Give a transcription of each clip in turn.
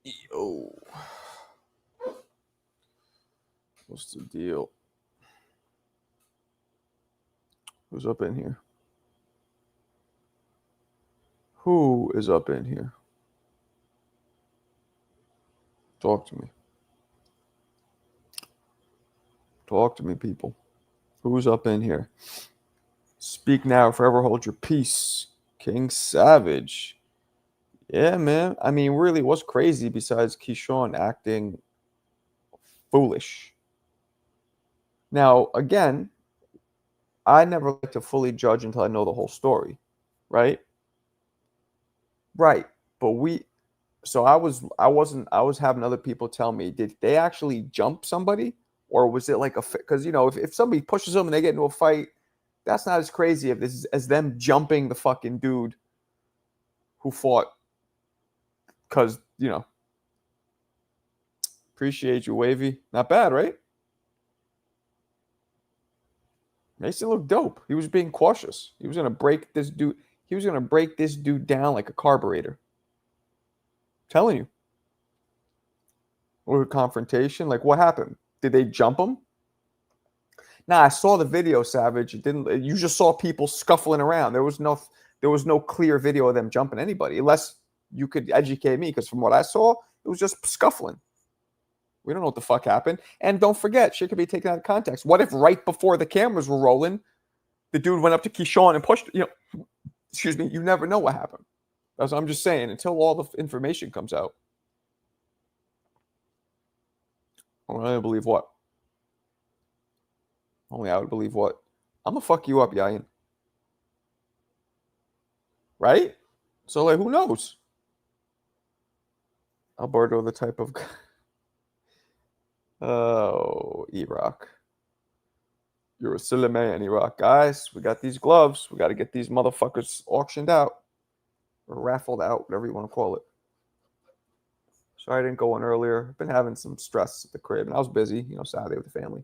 Yo. What's the deal? Who's up in here? Who is up in here? Talk to me. Talk to me, people. Who's up in here? Speak now, forever hold your peace. King Savage. Yeah, man. I mean, really, what's crazy besides Keyshawn acting foolish? Now, again, I never like to fully judge until I know the whole story, right? Right. But I was having other people tell me, did they actually jump somebody? Or was it like because, if somebody pushes them and they get into a fight, that's not as crazy as them jumping the fucking dude who fought. Because, appreciate you, Wavy. Not bad, right? Mason looked dope. He was being cautious. He was going to break this dude. He was going to break this dude down like a carburetor. I'm telling you. Or a confrontation. Like, what happened? Did they jump him? Nah, I saw the video, Savage. It didn't. You just saw people scuffling around. There was no clear video of them jumping anybody, unless you could educate me. Because from what I saw, it was just scuffling. We don't know what the fuck happened. And don't forget, shit could be taken out of context. What if right before the cameras were rolling, the dude went up to Keyshawn and pushed? Excuse me. You never know what happened. That's what I'm just saying. Until all the information comes out, only I believe what. Only I would believe what. I'm gonna fuck you up, Yayin. Right? So, like, who knows? Alberto, the type of guy. Oh, E-Rock. You're a silly man, E-Rock. Guys, we got these gloves. We got to get these motherfuckers auctioned out. Or raffled out, whatever you want to call it. Sorry I didn't go on earlier. I've been having some stress at the crib, and I was busy, Saturday with the family.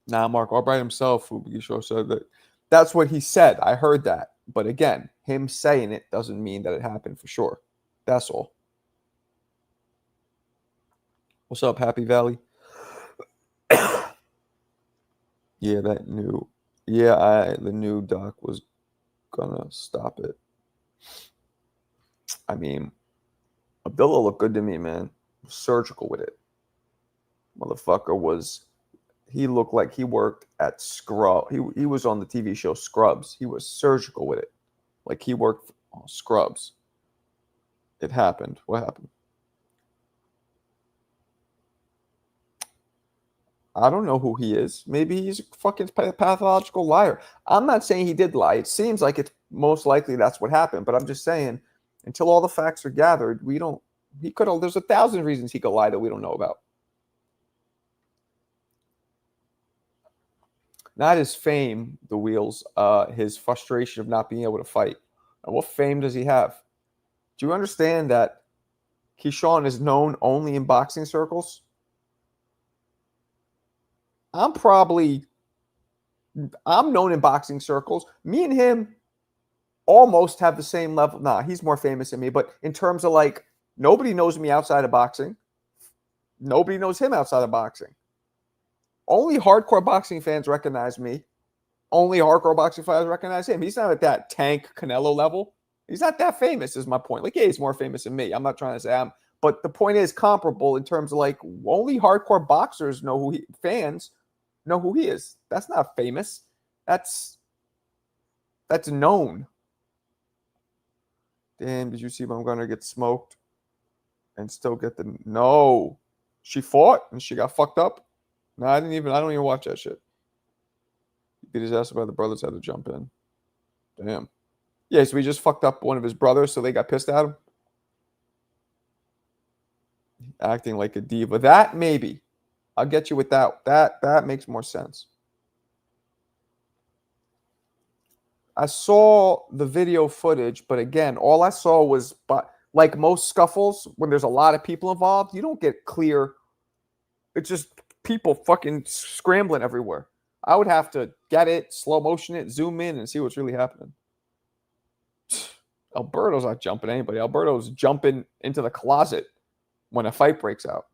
Nah, Mark Albright himself, who said that that's what he said. I heard that. But again, him saying it doesn't mean that it happened for sure. That's all. What's up, Happy Valley? Yeah, the new doc was gonna stop it. I mean, Abdullah looked good to me, man. Surgical with it. Motherfucker he looked like he worked at Scrub. He was on the TV show Scrubs. He was surgical with it. Like he worked on Scrubs. It happened. What happened? I don't know who he is. Maybe he's a fucking pathological liar. I'm not saying he did lie. It seems like it's most likely that's what happened. But I'm just saying, until all the facts are gathered, there's 1,000 reasons he could lie that we don't know about. Not his fame, the Wheels, his frustration of not being able to fight. And what fame does he have? Do you understand that Keyshawn is known only in boxing circles? I'm known in boxing circles. Me and him almost have the same level. Nah, he's more famous than me. But in terms of like, nobody knows me outside of boxing. Nobody knows him outside of boxing. Only hardcore boxing fans recognize me. Only hardcore boxing fans recognize him. He's not at that Tank Canelo level. He's not that famous, is my point. Like, yeah, he's more famous than me. I'm not trying to say but the point is comparable in terms of like only hardcore boxers fans know who he is. That's not famous. That's known. Damn, did you see I'm gonna get smoked and still get the no? She fought and she got fucked up. No, I don't even watch that shit. He beat his ass by the brothers had to jump in. Damn. Yeah, so he just fucked up one of his brothers, so they got pissed at him. Acting like a diva. That maybe. I'll get you with that. That makes more sense. I saw the video footage, but again, all I saw was, like most scuffles, when there's a lot of people involved, you don't get clear. It's just people fucking scrambling everywhere. I would have to get it, slow motion it, zoom in, and see what's really happening. Alberto's not jumping anybody. Alberto's jumping into the closet when a fight breaks out.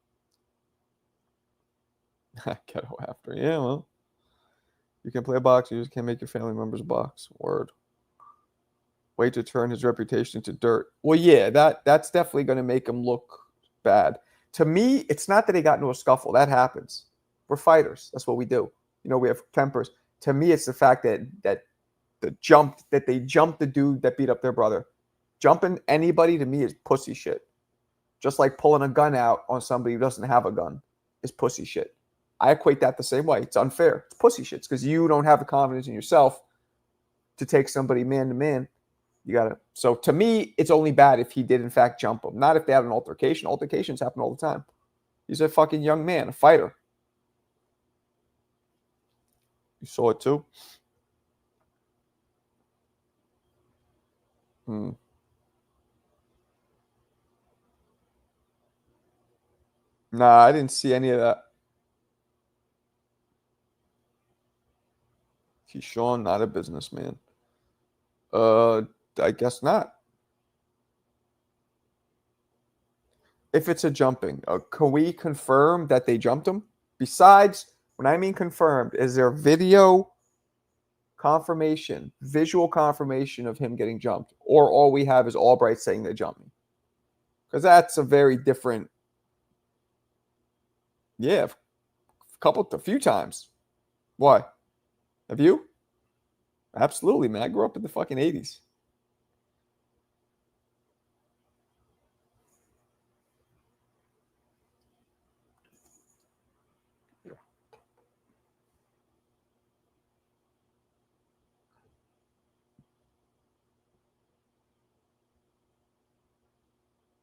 Ghetto after. Yeah, well. You can play box, you just can't make your family members box. Word. Way to turn his reputation to dirt. Well, yeah, that's definitely going to make him look bad. To me, it's not that he got into a scuffle. That happens. We're fighters. That's what we do. You know, we have tempers. To me, it's the fact that they jumped the dude that beat up their brother. Jumping anybody to me is pussy shit. Just like pulling a gun out on somebody who doesn't have a gun is pussy shit. I equate that the same way. It's unfair. It's pussy shit. It's because you don't have the confidence in yourself to take somebody man to man. You gotta. So to me, it's only bad if he did in fact jump him, not if they had an altercation. Altercations happen all the time. He's a fucking young man, a fighter. You saw it too. Nah, I didn't see any of that. Keyshawn, not a businessman. I guess not. If it's a jumping, can we confirm that they jumped him? Besides, when I mean confirmed, is there video confirmation, visual confirmation of him getting jumped? Or all we have is Albright saying they jumped me? Because that's a very different. Yeah, a few times. Why? Have you? Absolutely, man. I grew up in the fucking 80s.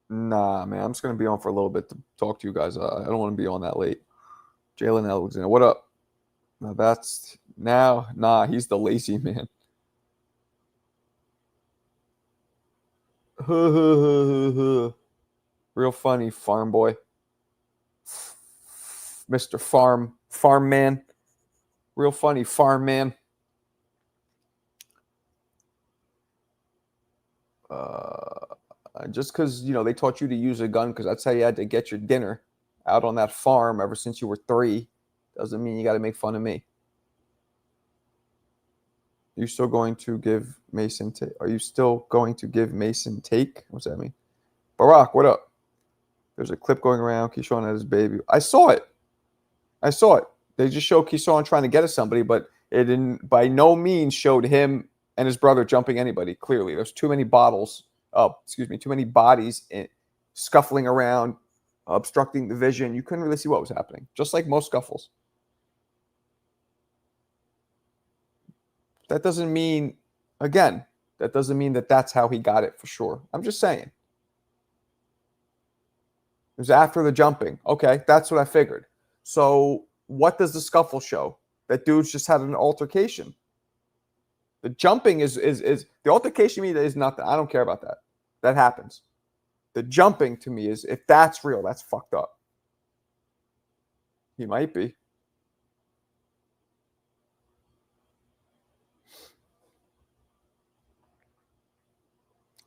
Nah, man. I'm just going to be on for a little bit to talk to you guys. I don't want to be on that late. Jalen Alexander, what up? Nah, he's the lazy man. Real funny, farm boy. Mr. Farm man. Real funny, farm man. Just because, they taught you to use a gun because that's how you had to get your dinner out on that farm ever since you were 3, doesn't mean you got to make fun of me. Are you still going to give Mason take? What's that mean? Barack, what up? There's a clip going around. Keyshawn had his baby. I saw it. They just showed Keyshawn trying to get at somebody, but it didn't by no means showed him and his brother jumping anybody. Clearly, there's too many bodies scuffling around, obstructing the vision. You couldn't really see what was happening, just like most scuffles. That doesn't mean that that's how he got it for sure. I'm just saying. It was after the jumping. Okay, that's what I figured. So what does the scuffle show? That dudes just had an altercation. The jumping is the altercation to me is nothing. I don't care about that. That happens. The jumping to me is, if that's real, that's fucked up. He might be.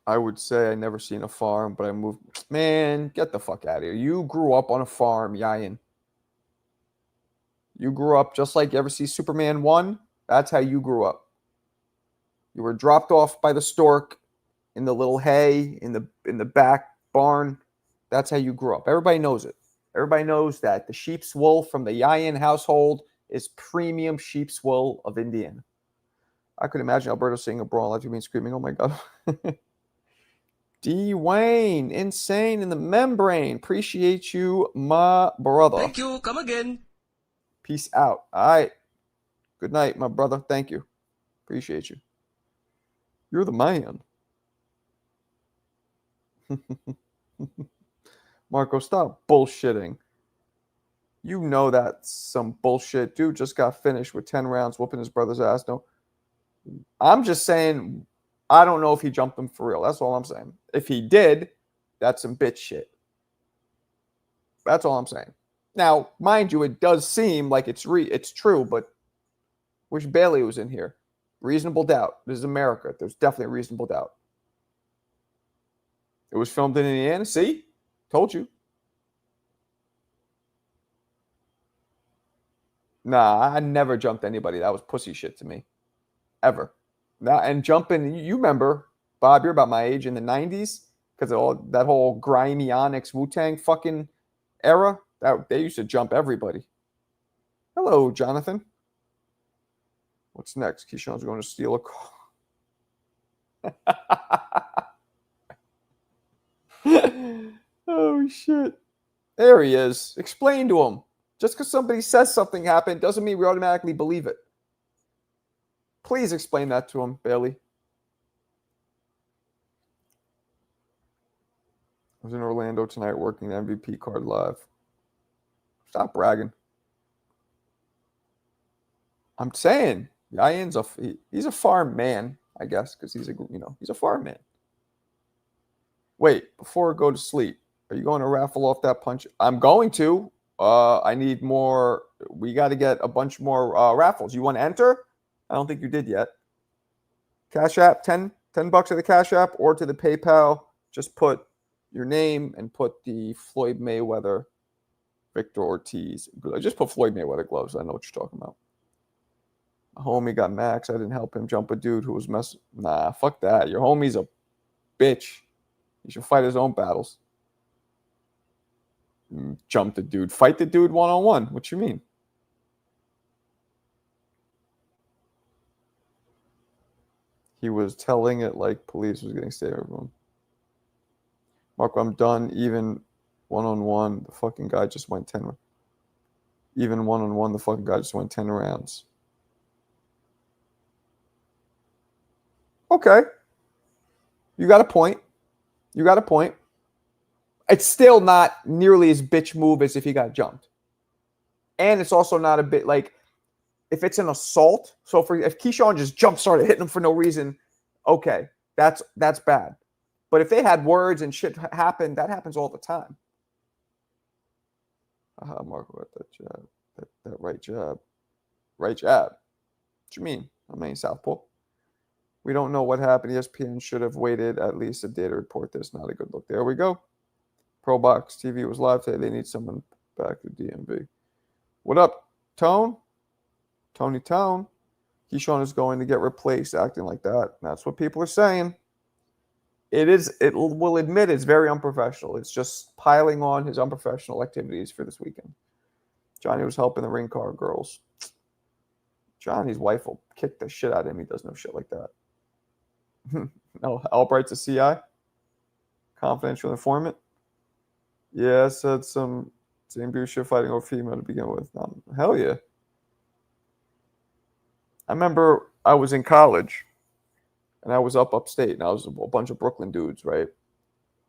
I would say I never seen a farm, but I moved. Man, get the fuck out of here. You grew up on a farm, Yayan. You grew up just like you ever see Superman 1? That's how you grew up. You were dropped off by the stork in the little hay in the back barn. That's how you grew up. Everybody knows it. Everybody knows that the sheep's wool from the Yayan household is premium sheep's wool of Indiana. I could imagine Alberto seeing a brawl after being screaming, "Oh my God." D. Wayne, insane in the membrane. Appreciate you, my brother. Thank you. Come again. Peace out. All right. Good night, my brother. Thank you. Appreciate you. You're the man. Marco, stop bullshitting. You know that's some bullshit. Dude just got finished with 10 rounds whooping his brother's ass. No, I'm just saying, I don't know if he jumped him for real. That's all I'm saying. If he did, that's some bitch shit. That's all I'm saying. Now, mind you, it does seem like it's true, but wish Bailey was in here. Reasonable doubt. This is America. There's definitely a reasonable doubt. It was filmed in Indiana. See? Told you. Nah, I never jumped anybody. That was pussy shit to me. Ever. Now, and jumping, you remember, Bob, you're about my age in the 90s because of all that whole grimy Onyx Wu-Tang fucking era. That they used to jump everybody. Hello, Jonathan. What's next? Keyshawn's going to steal a car. Oh, shit. There he is. Explain to him. Just because somebody says something happened doesn't mean we automatically believe it. Please explain that to him, Bailey. I was in Orlando tonight working the MVP card live. Stop bragging. I'm saying, he's a farm man, I guess, because he's a farm man. Wait, before I go to sleep, are you going to raffle off that punch? I'm going to. I need more. We got to get a bunch more raffles. You want to enter? I don't think you did yet. Cash App, $10 to the Cash App or to the PayPal. Just put your name and put the Floyd Mayweather, Victor Ortiz. Just put Floyd Mayweather gloves. I know what you're talking about. My homie got Max. I didn't help him jump a dude who was messing. Nah, fuck that. Your homie's a bitch. He should fight his own battles. Jump the dude. Fight the dude one-on-one. What you mean? He was telling it like police was getting stay everyone. Marco, I'm done. Even one-on-one, the fucking guy just went 10. Even one-on-one, the fucking guy just went 10 rounds. Okay. You got a point. It's still not nearly as bitch move as if he got jumped. And it's also not a bit like if it's an assault. So if Keyshawn just started hitting him for no reason, okay, that's bad. But if they had words and shit happen, that happens all the time. Marco got that jab. That right jab. Right jab. What you mean? I'm in Southpaw. We don't know what happened. ESPN should have waited at least a day to report this. Not a good look. There we go. Pro Box TV was live today. They need someone back to DMV. What up, Tone? Tony Tone. Keyshawn is going to get replaced acting like that. That's what people are saying. It will admit it's very unprofessional. It's just piling on his unprofessional activities for this weekend. Johnny was helping the ring car girls. Johnny's wife will kick the shit out of him. He does no shit like that. No, Albright's a CI? Confidential informant? Yeah, I said some same dude shit fighting over female to begin with. Hell yeah. I remember I was in college and I was upstate and I was a bunch of Brooklyn dudes, right?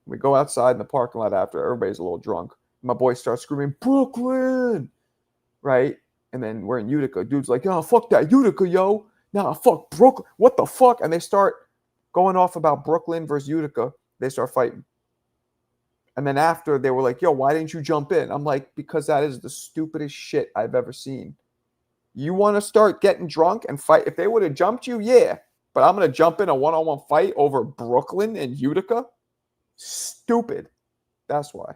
We go outside in the parking lot after everybody's a little drunk. My boy starts screaming, Brooklyn, right? And then we're in Utica. Dude's like, oh, fuck that Utica, yo. Nah, fuck Brooklyn. What the fuck? And they start going off about Brooklyn versus Utica. They start fighting. And then after, they were like, yo, why didn't you jump in? I'm like, because that is the stupidest shit I've ever seen. You want to start getting drunk and fight? If they would have jumped you, yeah. But I'm going to jump in a one-on-one fight over Brooklyn and Utica? Stupid. That's why.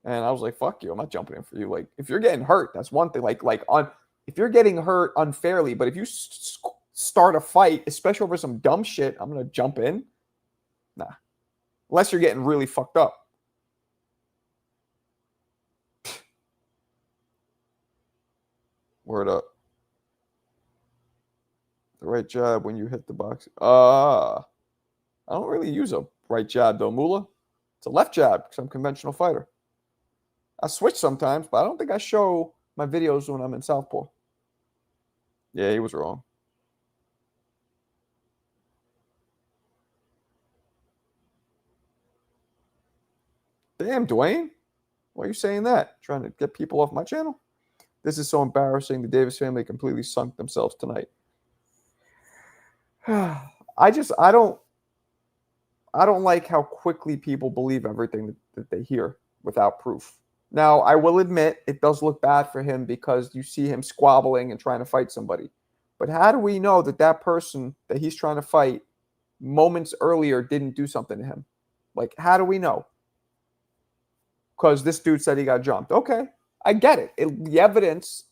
And I was like, fuck you. I'm not jumping in for you. Like, if you're getting hurt, that's one thing. If you're getting hurt unfairly, but if you start a fight, especially over some dumb shit, I'm going to jump in. Nah. Unless you're getting really fucked up. Word up. The right jab when you hit the box. I don't really use a right jab, though, Moolah. It's a left jab because I'm a conventional fighter. I switch sometimes, but I don't think I show my videos when I'm in Southpaw. Yeah, he was wrong. Damn, Dwayne. Why are you saying that? Trying to get people off my channel? This is so embarrassing. The Davis family completely sunk themselves tonight. I don't like how quickly people believe everything that they hear without proof. Now, I will admit it does look bad for him because you see him squabbling and trying to fight somebody. But how do we know that person that he's trying to fight moments earlier didn't do something to him? Like, how do we know? Because this dude said he got jumped. Okay, I get it. The evidence,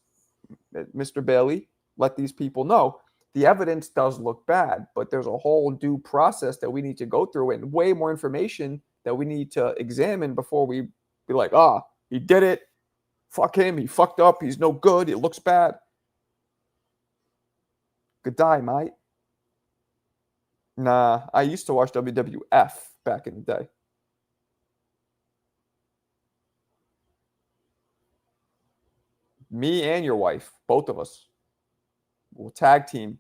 Mr. Bailey, let these people know. The evidence does look bad, but there's a whole due process that we need to go through and way more information that we need to examine before we be like, he did it. Fuck him. He fucked up. He's no good. It looks bad. Good die, mate. Nah, I used to watch WWF back in the day. Me and your wife, both of us. We'll tag team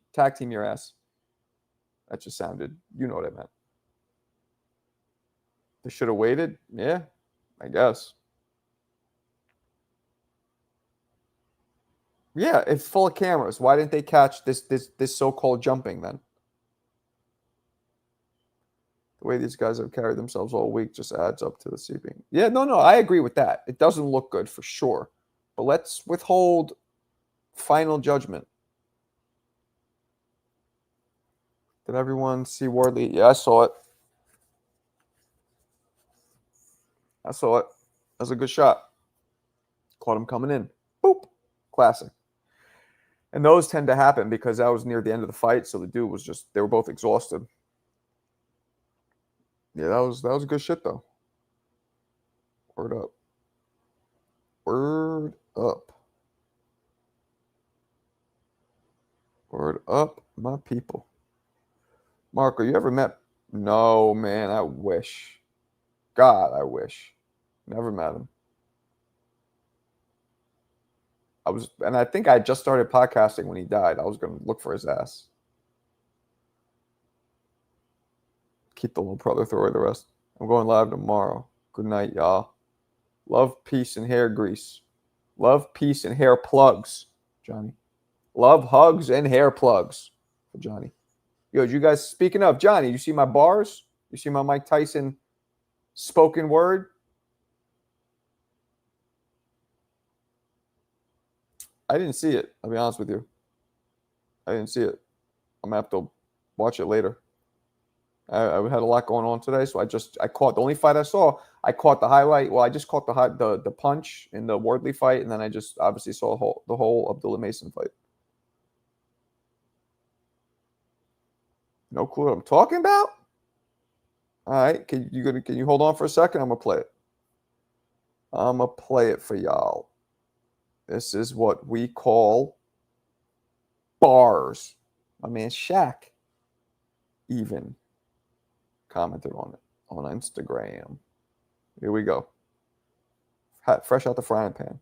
your ass. That just sounded, you know what I meant. They should have waited? Yeah, I guess. Yeah, it's full of cameras. Why didn't they catch this so-called jumping then? The way these guys have carried themselves all week just adds up to the seeping. Yeah, no, I agree with that. It doesn't look good for sure. But let's withhold final judgment. Did everyone see Wardley? Yeah, I saw it. That was a good shot. Caught him coming in. Boop. Classic. And those tend to happen because that was near the end of the fight. So the dude was they were both exhausted. Yeah, that was good shit, though. Word up. Word up. Word up, my people. Marco, you ever met? No, man, I wish. God, I wish. Never met him. I think I just started podcasting when he died. I was going to look for his ass. Keep the little brother, throw away the rest. I'm going live tomorrow. Good night, y'all. Love, peace, and hair grease. Love, peace, and hair plugs, Johnny. Love, hugs, and hair plugs for Johnny. Yo, you guys, speaking of, Johnny, you see my bars? You see my Mike Tyson spoken word? I didn't see it. I'll be honest with you. I didn't see it. I'm going to have to watch it later. I had a lot going on today, so I caught the only fight I saw. I caught the highlight. Well, I just caught the punch in the Wardley fight, and then I just obviously saw the whole Abdullah Mason fight. No clue what I'm talking about? All right, can you hold on for a second? I'm gonna play it. I'm gonna play it for y'all. This is what we call bars. My man Shaq even commented on it on Instagram. Here we go. Fresh out the frying pan.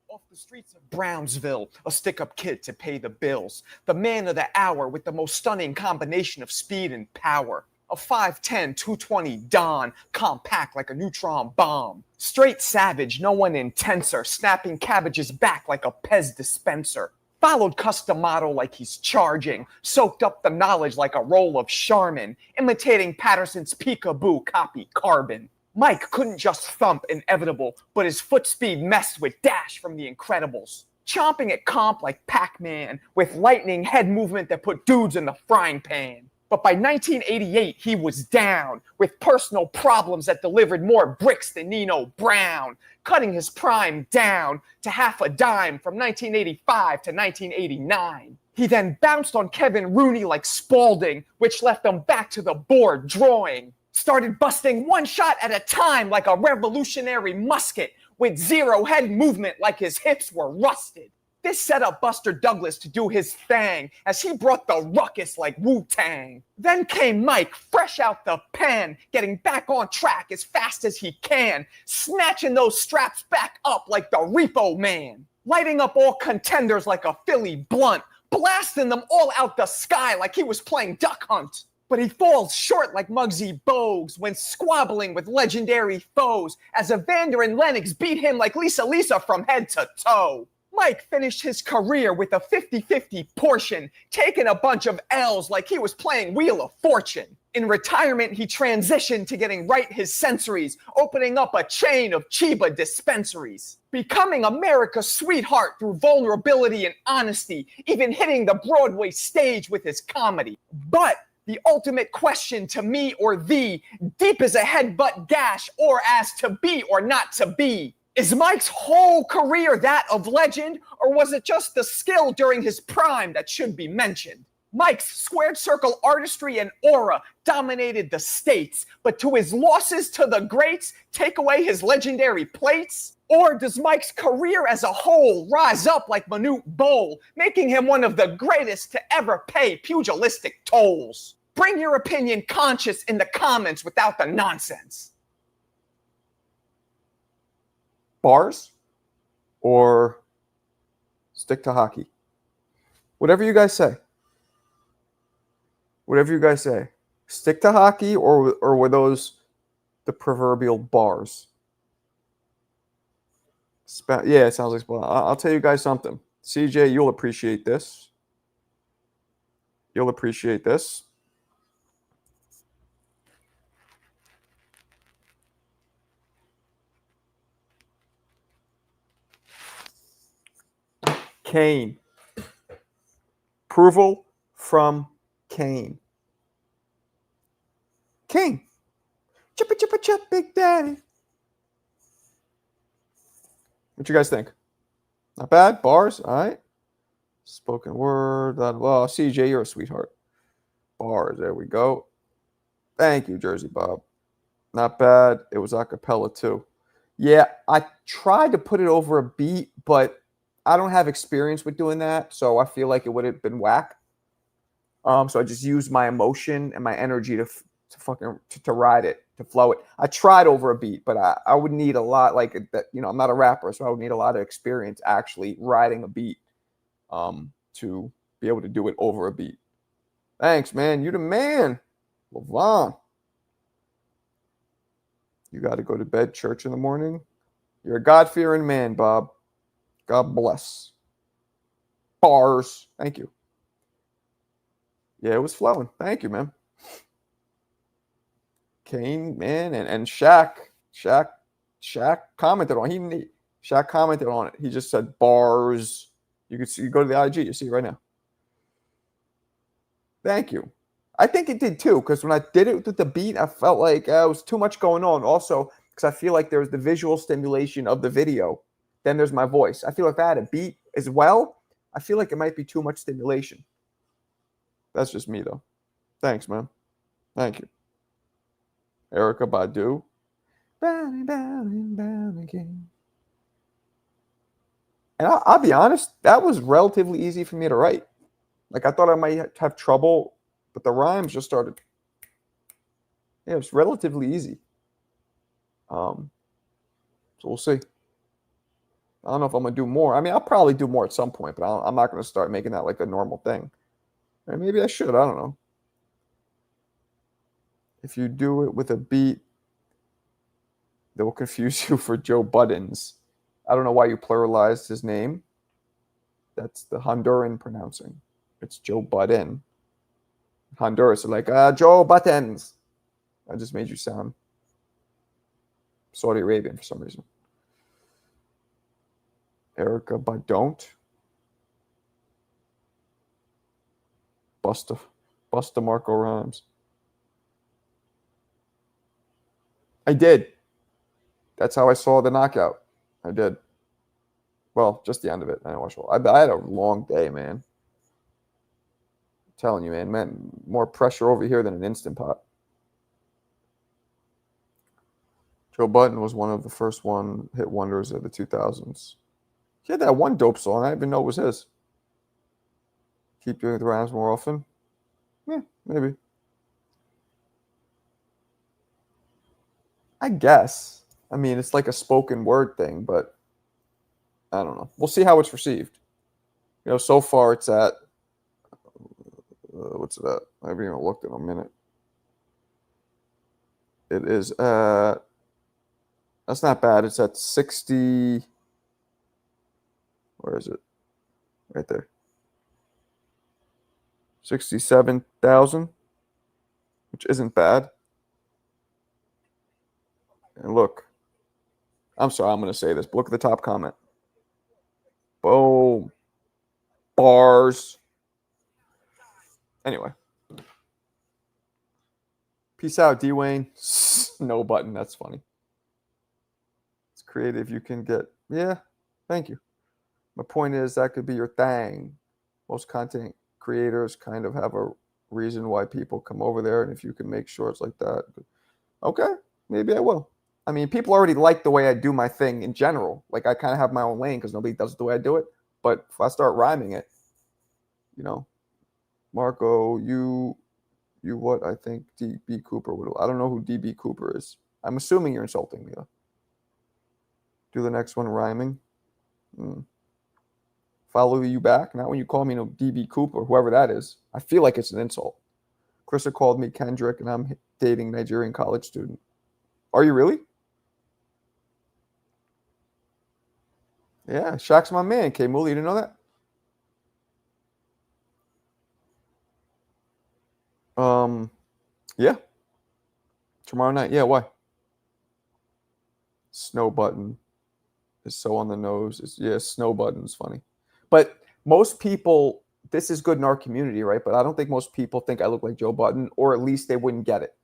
Off the streets of Brownsville, a stick-up kid to pay the bills. The man of the hour with the most stunning combination of speed and power. A 5'10", 220 Don, compact like a neutron bomb. Straight savage, no one intenser, snapping cabbages back like a Pez dispenser. Followed custom model like he's charging, soaked up the knowledge like a roll of Charmin, imitating Patterson's peekaboo copy Carbon. Mike couldn't just thump Inevitable, but his foot speed messed with Dash from The Incredibles. Chomping at comp like Pac-Man, with lightning head movement that put dudes in the frying pan. But by 1988, he was down, with personal problems that delivered more bricks than Nino Brown, cutting his prime down to half a dime from 1985 to 1989. He then bounced on Kevin Rooney like Spalding, which left him back to the board drawing. Started busting one shot at a time like a revolutionary musket, with zero head movement like his hips were rusted. This set up Buster Douglas to do his thing as he brought the ruckus like Wu-Tang. Then came Mike, fresh out the pen, getting back on track as fast as he can, snatching those straps back up like the Repo Man, lighting up all contenders like a Philly blunt, blasting them all out the sky like he was playing Duck Hunt. But he falls short like Muggsy Bogues when squabbling with legendary foes as Evander and Lennox beat him like Lisa from head to toe. Mike finished his career with a 50-50 portion, taking a bunch of L's like he was playing Wheel of Fortune. In retirement, he transitioned to getting right his sensories, opening up a chain of Chiba dispensaries. Becoming America's sweetheart through vulnerability and honesty, even hitting the Broadway stage with his comedy. But The ultimate question to me or thee, deep as a headbutt gash, or as to be or not to be. Is Mike's whole career that of legend, or was it just the skill during his prime that should be mentioned? Mike's squared circle artistry and aura dominated the states, but to his losses to the greats, take away his legendary plates? Or does Mike's career as a whole rise up like Manute Bol, making him one of the greatest to ever pay pugilistic tolls? Bring your opinion conscious in the comments without the nonsense. Bars or stick to hockey? Whatever you guys say. Whatever you guys say. Stick to hockey or were those the proverbial bars? Yeah, it sounds like spell. I'll tell you guys something. CJ, you'll appreciate this. You'll appreciate this. Kane. Approval from Kane. Kane. Chippa chippa chip, Big Daddy. What you guys think? Not bad. Bars. All right. Spoken word. Well, CJ, you're a sweetheart. Bars. There we go. Thank you, Jersey Bob. Not bad. It was a cappella too. Yeah, I tried to put it over a beat, but I don't have experience with doing that, so I feel like it would have been whack. So I just used my emotion and my energy to ride it, to flow it. I tried over a beat, but I would need a lot, like that. You know, I'm not a rapper, so I would need a lot of experience actually riding a beat to be able to do it over a beat. Thanks, man. You the man, Levon. You got to go to bed, church in the morning. You're a God-fearing man, Bob. God bless. Bars. Thank you. Yeah, it was flowing. Thank you, man. Kane, man, and Shaq commented on it. Shaq commented on it. He just said bars. You could see, you go to the IG, you see it right now. Thank you. I think it did too, because when I did it with the beat, I felt like it was too much going on. Also, because I feel like there's the visual stimulation of the video. Then there's my voice. I feel like if I had a beat as well, I feel like it might be too much stimulation. That's just me, though. Thanks, man. Thank you. Erica Badu. Bound again. And I'll be honest, that was relatively easy for me to write. Like, I thought I might have trouble, but the rhymes just started. Yeah, it was relatively easy. So we'll see. I don't know if I'm going to do more. I mean, I'll probably do more at some point, but I'm not going to start making that like a normal thing. Or maybe I should. I don't know. If you do it with a beat, they will confuse you for Joe Buttons. I don't know why you pluralized his name. That's the Honduran pronouncing. It's Joe Budden. Honduras are like, Joe Buttons. I just made you sound Saudi Arabian for some reason. Erica Badon't. Busta Marco Rhymes. I did. That's how I saw the knockout. I did. Well, just the end of it. I didn't watch it. I had a long day, man. I'm telling you, man, more pressure over here than an Instant Pot. Joe Budden was one of the first one-hit wonders of the 2000s. He had that one dope song. I didn't even know it was his. Keep doing the rhymes more often. Yeah, maybe. I guess. I mean, it's like a spoken word thing, but I don't know. We'll see how it's received. You know, so far it's at what's it at? I haven't even looked in a minute. It is at, that's not bad. It's at 60. Where is it? Right there. 67,000, which isn't bad. And look, I'm sorry, I'm going to say this, but look at the top comment. Boom. Bars. Anyway. Peace out, Dwayne. No button. That's funny. It's creative. You can get. Yeah. Thank you. My point is that could be your thing. Most content creators kind of have a reason why people come over there, and if you can make sure it's like that, okay, maybe I will. I mean, people already like the way I do my thing in general. Like I kind of have my own lane because nobody does it the way I do it. But if I start rhyming it, you know, Marco, you what I think DB Cooper would. I don't know who DB Cooper is. I'm assuming you're insulting me though. Do the next one rhyming. Follow you back. Not when you call me no DB Cooper, whoever that is. I feel like it's an insult. Clarissa called me Kendrick, and I'm dating Nigerian college student. Are you really? Yeah, Shaq's my man. K Mooley, you didn't know that? Yeah. Tomorrow night. Yeah, why? Snow button is so on the nose. Snow button's funny. But most people, this is good in our community, right? But I don't think most people think I look like Joe Button, or at least they wouldn't get it.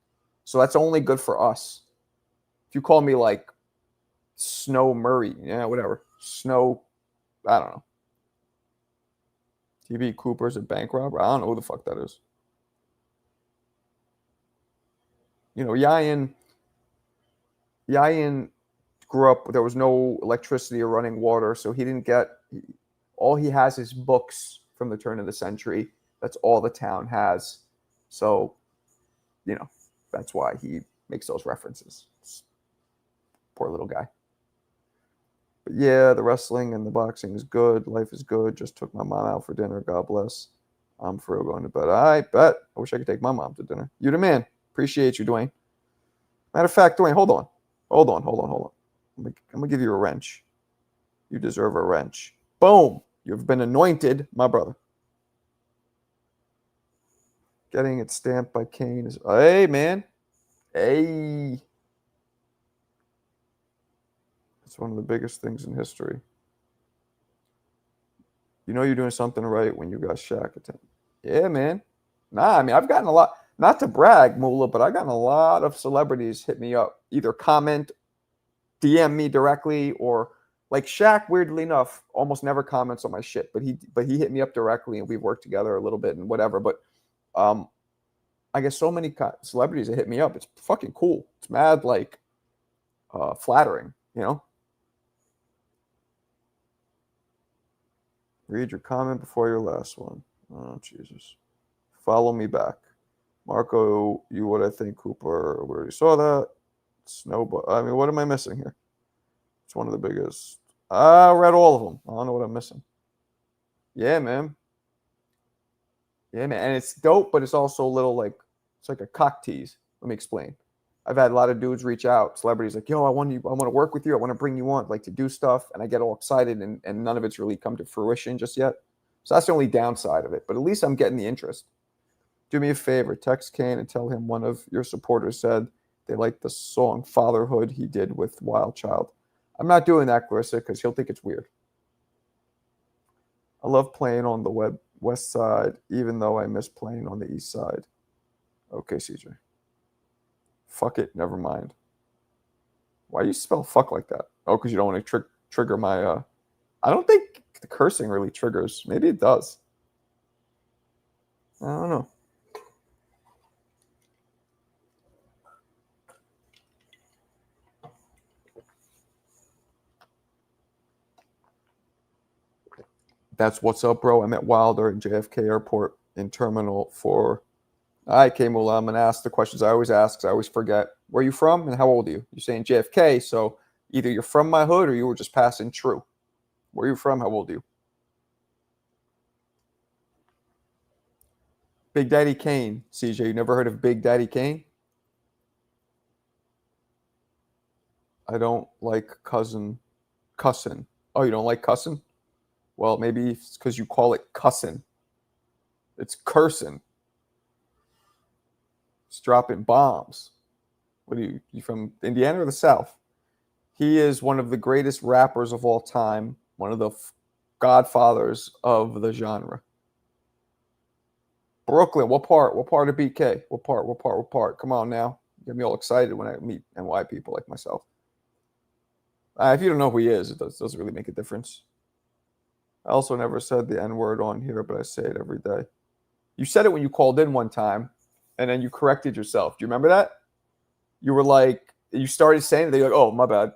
So that's only good for us. If you call me like Snow Murray, yeah, whatever. Snow, I don't know. DB Cooper's a bank robber. I don't know who the fuck that is. You know, Yayan grew up, there was no electricity or running water, so he didn't get, all he has is books from the turn of the century. That's all the town has. So, you know, that's why he makes those references. Poor little guy. But yeah, the wrestling and the boxing is good. Life is good. Just took my mom out for dinner. God bless. I'm for real going to bed. I bet. I wish I could take my mom to dinner. You the man. Appreciate you, Dwayne. Matter of fact, Dwayne, hold on. I'm going to give you a wrench. You deserve a wrench. Boom. You've been anointed, my brother. Getting it stamped by Kane is, hey, man. Hey. It's one of the biggest things in history. You know you're doing something right when you got Shaq attending. Yeah, man. Nah, I mean, I've gotten a lot, not to brag, Moolah, but I've gotten a lot of celebrities hit me up, either comment, DM me directly, or like Shaq, weirdly enough, almost never comments on my shit, but he hit me up directly and we've worked together a little bit and whatever. But I guess so many celebrities that hit me up. It's fucking cool. It's mad like flattering, you know? Read your comment before your last one. Oh, Jesus. Follow me back. Marco, you what I think, Cooper. We already saw that. Snowball. I mean, what am I missing here? It's one of the biggest. I read all of them. I don't know what I'm missing. Yeah, man. Yeah, man. And it's dope, but it's also a little like, it's like a cock tease. Let me explain. I've had a lot of dudes reach out, celebrities like, yo, I want to work with you. I want to bring you on, like to do stuff. And I get all excited and none of it's really come to fruition just yet. So that's the only downside of it. But at least I'm getting the interest. Do me a favor, text Kane and tell him one of your supporters said they liked the song Fatherhood he did with Wild Child. I'm not doing that, Clarissa, because he'll think it's weird. I love playing on the west side, even though I miss playing on the east side. Okay, CJ. Fuck it, never mind. Why do you spell fuck like that? Oh, because you don't want to trigger my... I don't think the cursing really triggers. Maybe it does. I don't know. That's what's up, bro. I met Wilder at JFK Airport in Terminal 4. All right, K-Mula, I'm going to ask the questions I always ask because I always forget. Where are you from and how old are you? You're saying JFK, so either you're from my hood or you were just passing through. Where are you from? How old are you? Big Daddy Kane, CJ. You never heard of Big Daddy Kane? I don't like cussing. Oh, you don't like cussing? Well, maybe it's because you call it cussing. It's cursing. It's dropping bombs. What are you from Indiana or the South? He is one of the greatest rappers of all time, one of the godfathers of the genre. Brooklyn, what part? What part of BK? What part? What part? What part? Come on now. Get me all excited when I meet NY people like myself. If you don't know who he is, it doesn't really make a difference. I also never said the N-word on here, but I say it every day. You said it when you called in one time, and then you corrected yourself. Do you remember that? You were like, you started saying it. They're like, oh, my bad.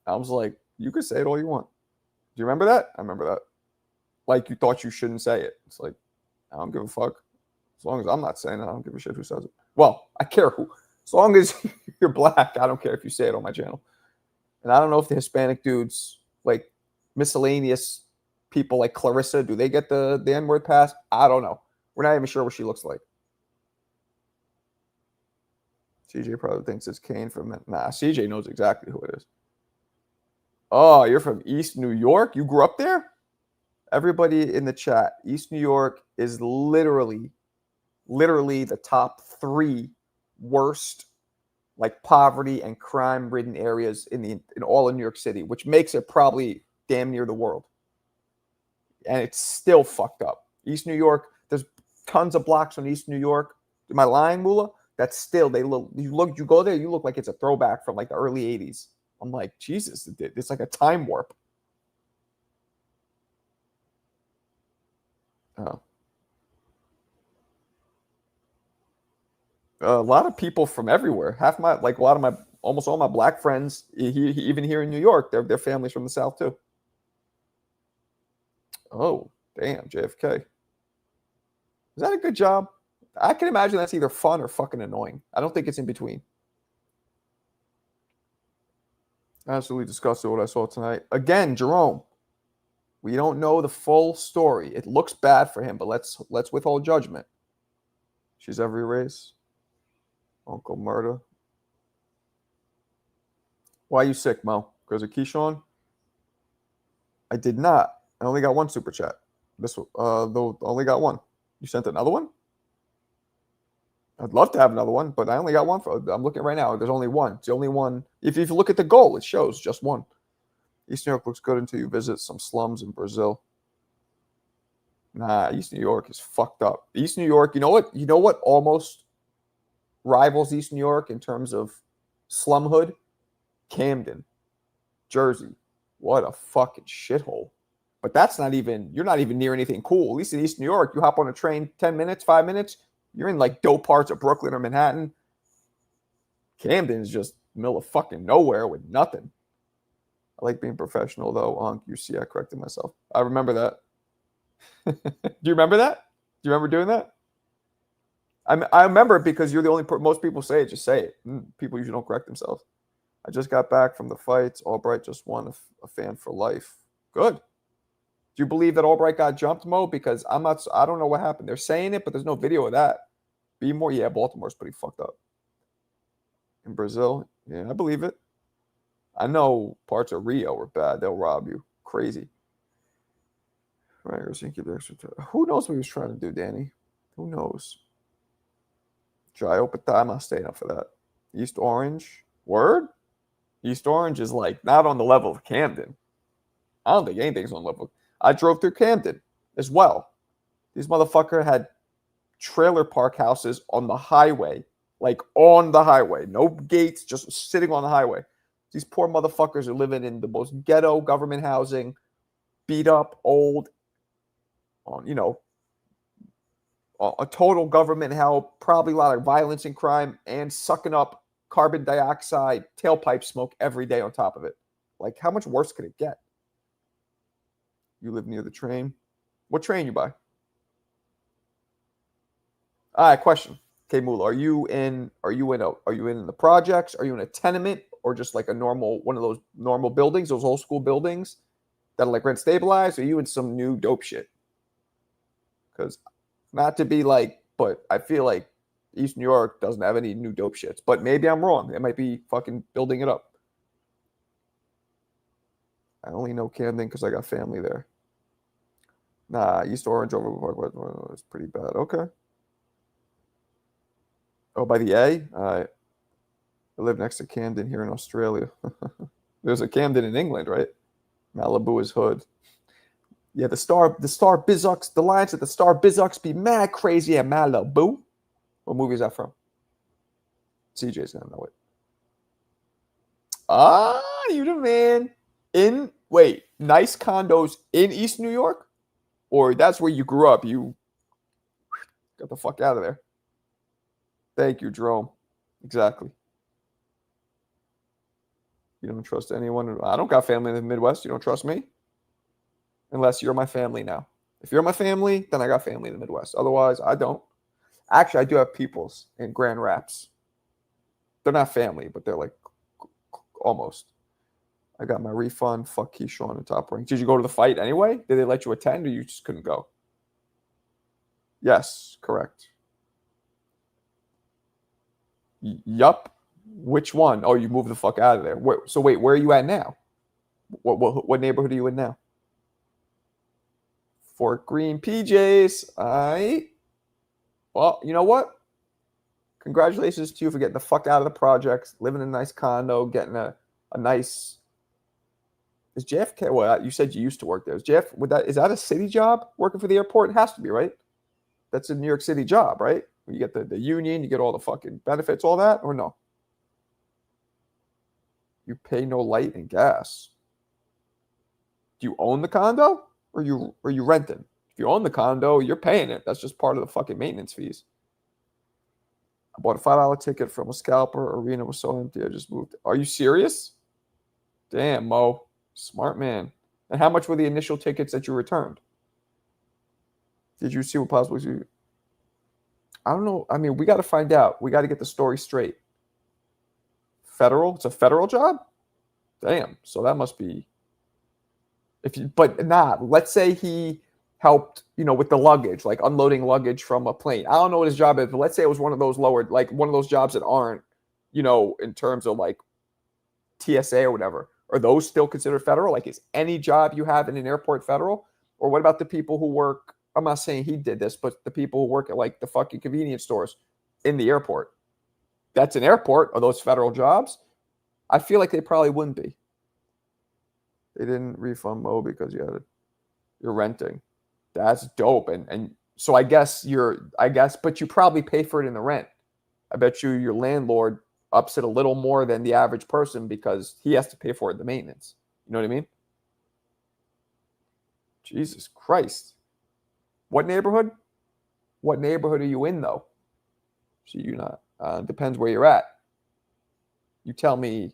I was like, you can say it all you want. Do you remember that? I remember that. Like you thought you shouldn't say it. It's like, I don't give a fuck. As long as I'm not saying it, I don't give a shit who says it. Well, I care who. As long as you're black, I don't care if you say it on my channel. And I don't know if the Hispanic dudes, like miscellaneous people like Clarissa, do they get the N-word pass? I don't know. We're not even sure what she looks like. CJ probably thinks it's Kane from it. Nah, CJ knows exactly who it is. Oh, you're from East New York? You grew up there? Everybody in the chat, East New York is literally the top 3 worst like poverty and crime-ridden areas in all of New York City, which makes it probably damn near the world. And it's still fucked up. East New York, there's tons of blocks on East New York. Am I lying, Mula? That's still, you go there, you look like it's a throwback from like the early 80s. I'm like, Jesus, it's like a time warp. Oh. A lot of people from everywhere. Almost all my black friends, even here in New York, their families from the South too. Oh, damn, JFK. Is that a good job? I can imagine that's either fun or fucking annoying. I don't think it's in between. Absolutely disgusted what I saw tonight. Again, Jerome, we don't know the full story. It looks bad for him, but let's withhold judgment. She's every race. Uncle Murda. Why are you sick, Mo? Because of Keyshawn? I did not. I only got one super chat. Though only got one. You sent another one? I'd love to have another one, but I only got one. I'm looking right now. There's only one. It's the only one. If you look at the goal, it shows just one. East New York looks good until you visit some slums in Brazil. Nah, East New York is fucked up. East New York, you know what? You know what almost rivals East New York in terms of slumhood? Camden, Jersey. What a fucking shithole. But you're not even near anything cool. At least in East New York, you hop on a train 10 minutes, 5 minutes, you're in like dope parts of Brooklyn or Manhattan. Camden is just middle of fucking nowhere with nothing. I like being professional though. You see, I corrected myself. I remember that. Do you remember that? Do you remember doing that? I remember it because you're the only most people say it. Just say it. People usually don't correct themselves. I just got back from the fights. Albright just won a fan for life. Good. Do you believe that Albright got jumped, Mo? Because I don't know what happened. They're saying it, but there's no video of that. Be more, yeah, Baltimore's pretty fucked up. In Brazil, yeah, I believe it. I know parts of Rio were bad. They'll rob you. Crazy. Right, who knows what he was trying to do, Danny? Who knows? Dry open time, I'm staying up for that. East Orange. Word? East Orange is like not on the level of Camden. I don't think anything's on level. I drove through Camden as well. These motherfucker had trailer park houses on the highway, like on the highway. No gates, just sitting on the highway. These poor motherfuckers are living in the most ghetto government housing, beat up, old, on, a total government help, probably a lot of violence and crime, and sucking up carbon dioxide, tailpipe smoke every day on top of it. Like, how much worse could it get? You live near the train. What train you buy? All right, question. Okay, Mula, are you in the projects? Are you in a tenement or just like one of those normal buildings, those old school buildings that are like rent stabilized? Or are you in some new dope shit? Because not to be like, but I feel like East New York doesn't have any new dope shits. But maybe I'm wrong. They might be fucking building it up. I only know Camden because I got family there. Nah, East Orange over Park is pretty bad. Okay. Oh, by the A? I live next to Camden here in Australia. There's a Camden in England, right? Malibu is hood. Yeah, the Star Bizucks, the Lions at the Star Bizucks be mad crazy at Malibu. What movie is that from? CJ's gonna know it. Ah, you the man. Nice condos in East New York? Or that's where you grew up. You got the fuck out of there. Thank you, Jerome. Exactly. You don't trust anyone. I don't got family in the Midwest. You don't trust me? Unless you're my family now. If you're my family, then I got family in the Midwest. Otherwise, I don't. Actually, I do have peoples in Grand Rapids. They're not family, but they're like almost. I got my refund. Fuck Keyshawn and Top Rank. Did you go to the fight anyway? Did they let you attend or you just couldn't go? Yes, correct. Yup. Which one? Oh, you moved the fuck out of there. So wait, where are you at now? What neighborhood are you in now? Fort Greene, PJs. Well, you know what? Congratulations to you for getting the fuck out of the projects, living in a nice condo, getting a nice. Is JFK? Well, you said you used to work there. Is that a city job? Working for the airport? It has to be, right? That's a New York City job, right? You get the union, you get all the fucking benefits, all that, or no? You pay no light and gas. Do you own the condo or you renting? If you own the condo, you're paying it. That's just part of the fucking maintenance fees. I bought a $5 ticket from a scalper. Arena was so empty. I just moved. Are you serious? Damn, Mo. Smart man. And how much were the initial tickets that you returned? Did you see what possibly? I don't know. I mean, we got to find out. We got to get the story straight. Federal? It's a federal job? Damn. So that must be. Let's say he helped, with the luggage, like unloading luggage from a plane. I don't know what his job is, but let's say it was one of those lowered, like one of those jobs that aren't, in terms of like TSA or whatever. Are those still considered federal? Like, is any job you have in an airport federal? Or what about the people who work? I'm not saying he did this, but the people who work at like the fucking convenience stores in the airport. That's an airport. Are those federal jobs? I feel like they probably wouldn't be. They didn't refund Mo because you're renting. That's dope. And so but you probably pay for it in the rent. I bet your landlord ups it a little more than the average person because he has to pay for it, the maintenance. You know what I mean? Jesus Christ. What neighborhood? What neighborhood are you in, though? So you're not. Depends where you're at. You tell me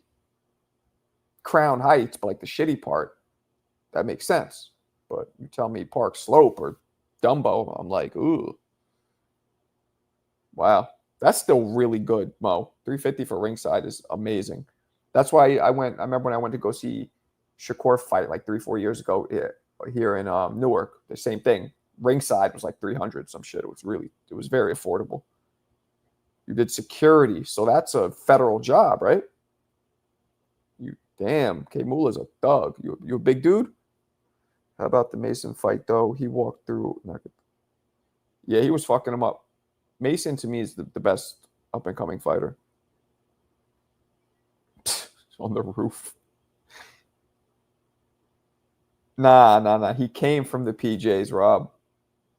Crown Heights, but like the shitty part, that makes sense. But you tell me Park Slope or Dumbo, I'm like, ooh. Wow. That's still really good, Mo. $350 for ringside is amazing. That's why I remember when I went to go see Shakur fight like 3-4 years ago here in Newark. The same thing. Ringside was like $300, some shit. It was very affordable. You did security, so that's a federal job, right? Damn, K Mula's a thug. You a big dude? How about the Mason fight though? He walked through. Yeah, he was fucking him up. Mason to me is the best up and coming fighter. On the roof. Nah. He came from the PJs, Rob.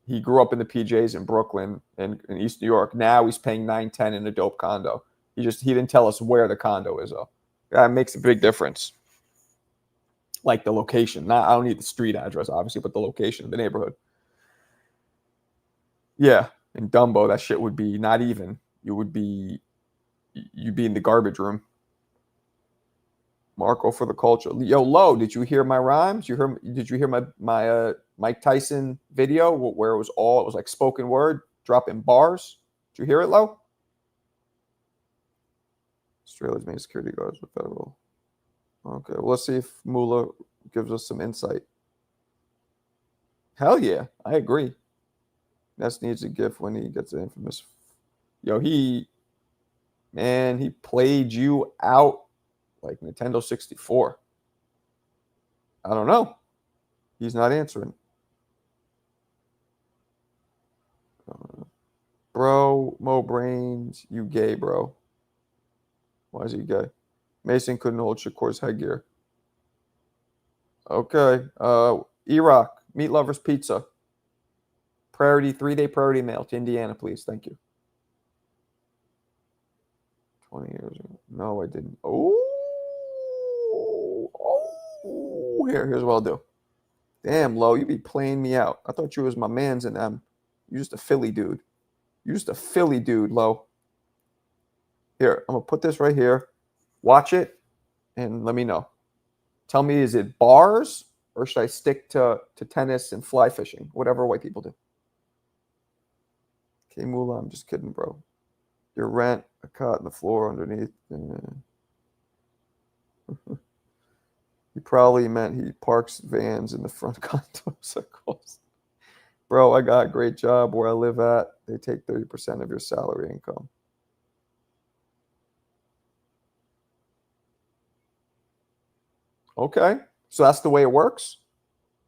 He grew up in the PJs in Brooklyn and in East New York. Now he's paying $910 in a dope condo. He didn't tell us where the condo is though. That makes a big difference. Like the location. I don't need the street address, obviously, but the location of the neighborhood. Yeah. In Dumbo, that shit would be not even. You'd be in the garbage room. Marco for the culture. Yo, Lo, did you hear my rhymes? Did you hear my Mike Tyson video where it was like spoken word, dropping bars? Did you hear it, Lo? Australia's main security guards with federal. Okay, well, let's see if Mula gives us some insight. Hell yeah, I agree. Ness needs a gift when he gets the infamous. Yo, he played you out like Nintendo 64. I don't know. He's not answering. Bro, Mo Brains, you gay, bro. Why is he gay? Mason couldn't hold Shakur's headgear. Okay. Iraq, Meat Lovers Pizza. Priority, 3-day priority mail to Indiana, please. Thank you. 20 years ago. No, I didn't. Here's what I'll do. Damn, Lo, you be playing me out. I thought you was my mans in them. You just a Philly dude. You just a Philly dude, Lo. Here, I'm gonna put this right here. Watch it and let me know. Tell me, is it bars or should I stick to tennis and fly fishing? Whatever white people do. Okay, Mula, I'm just kidding, bro. Your rent, a cot in the floor underneath. He probably meant he parks vans in the front condo circles. Bro, I got a great job where I live at. They take 30% of your salary income. Okay, so that's the way it works.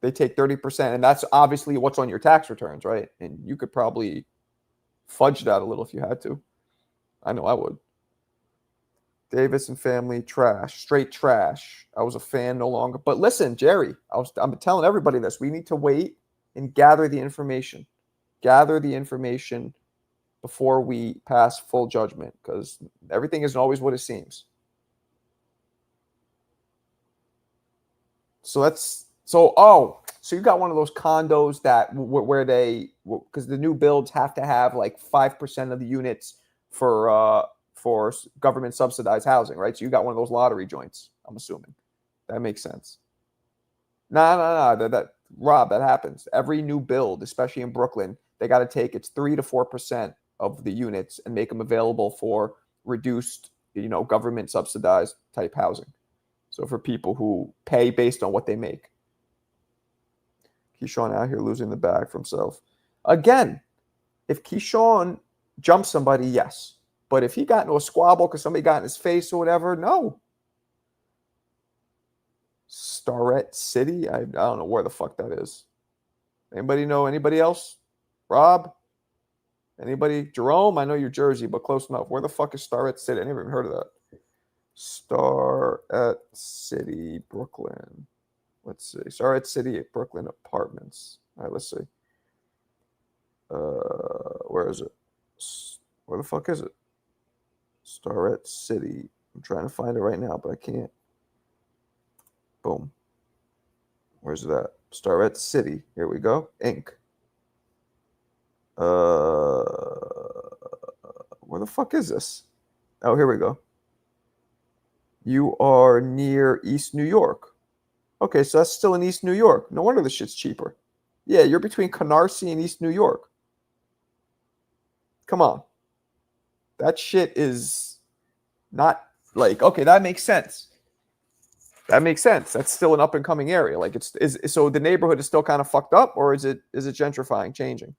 They take 30%, and that's obviously what's on your tax returns, right? And you could probably fudge that a little if you had to. I know I would. Davis and family, trash, straight trash. I was a fan no longer. But listen, Jerry, I'm telling everybody this. We need to wait and gather the information. Gather the information before we pass full judgment, because everything isn't always what it seems. So you got one of those condos that where they, because the new builds have to have like 5% of the units for government subsidized housing, right? So you got one of those lottery joints, I'm assuming. That makes sense. No. Rob, that happens. Every new build, especially in Brooklyn, they got to take it's 3 to 4% of the units and make them available for reduced, government subsidized type housing. So for people who pay based on what they make. Keyshawn out here losing the bag for himself. Again, if Keyshawn jumps somebody, yes. But if he got into a squabble because somebody got in his face or whatever, no. Starrett City? I don't know where the fuck that is. Anybody know anybody else? Rob? Anybody? Jerome? I know you're Jersey, but close enough. Where the fuck is Starrett City? I never even heard of that. Starrett City, Brooklyn. Let's see. Starrett City, Brooklyn Apartments. All right, let's see. Where is it? Where the fuck is it? Starrett City. I'm trying to find it right now, but I can't. Boom. Where's it at? Starrett City. Here we go. Inc. Where the fuck is this? Oh, here we go. You are near East New York. Okay, so that's still in East New York. No wonder this shit's cheaper. Yeah, you're between Canarsie and East New York. Come on. That shit is not like, okay, that makes sense. That makes sense. That's still an up-and-coming area. Like, so the neighborhood is still kind of fucked up, or is it gentrifying, changing?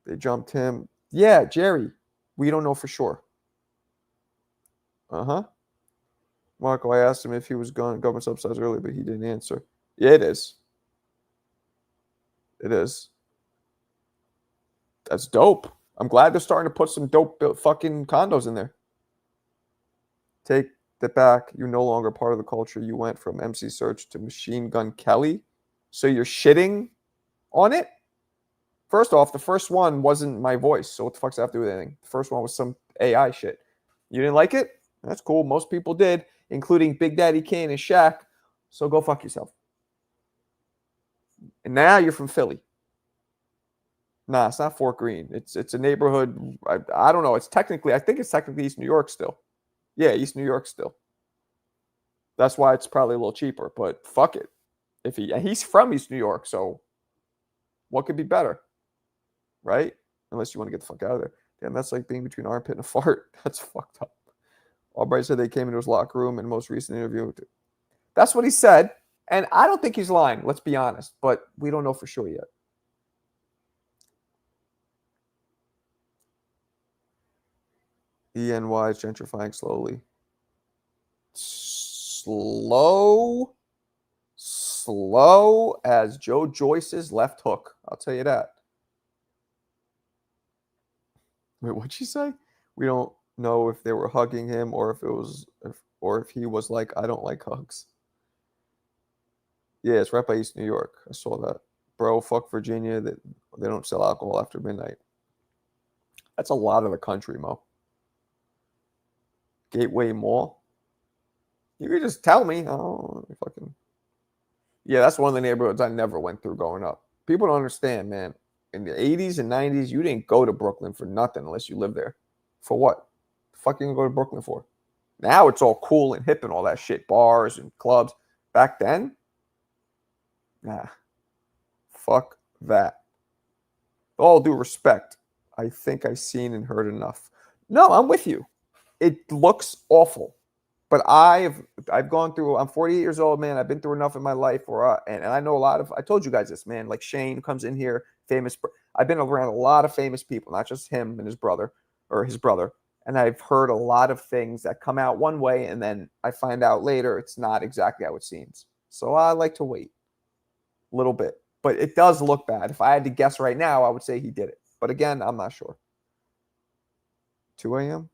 They jumped him. Yeah, Jerry. We don't know for sure. Uh-huh. Marco, I asked him if he was going government subsidized earlier, but he didn't answer. Yeah, it is. It is. That's dope. I'm glad they're starting to put some dope fucking condos in there. Take it back. You're no longer part of the culture. You went from MC Search to Machine Gun Kelly. So you're shitting on it? First off, the first one wasn't my voice. So what the fuck's that have to do with anything? The first one was some AI shit. You didn't like it? That's cool. Most people did, including Big Daddy Kane and Shaq. So go fuck yourself. And now you're from Philly. Nah, it's not Fort Greene. It's a neighborhood. I don't know. I think it's technically East New York still. Yeah, East New York still. That's why it's probably a little cheaper. But fuck it. He's from East New York, so what could be better, right? Unless you want to get the fuck out of there. Damn, that's like being between armpit and a fart. That's fucked up. Albright said they came into his locker room in the most recent interview. That's what he said, and I don't think he's lying. Let's be honest, but we don't know for sure yet. ENY is gentrifying slowly. Slow as Joe Joyce's left hook. I'll tell you that. Wait, what'd she say? We don't know if they were hugging him or if he was like, I don't like hugs. Yeah, it's right by East New York. I saw that. Bro, fuck Virginia. They don't sell alcohol after midnight. That's a lot of the country, Mo. Gateway Mall. You could just tell me. Oh, fucking. Yeah, that's one of the neighborhoods I never went through growing up. People don't understand, man. In the 80s and 90s, you didn't go to Brooklyn for nothing unless you lived there. For what? The fuck you gonna go to Brooklyn for? Now it's all cool and hip and all that shit. Bars and clubs. Back then, nah. Fuck that. With all due respect, I think I've seen and heard enough. No, I'm with you. It looks awful. But I've gone through, I'm 48 years old, man. I've been through enough in my life and I know a lot of, I told you guys this, man. Like Shane comes in here, famous. I've been around a lot of famous people, not just him and his brother or his brother. And I've heard a lot of things that come out one way and then I find out later it's not exactly how it seems. So I like to wait a little bit. But it does look bad. If I had to guess right now, I would say he did it. But again, I'm not sure. 2 a.m.?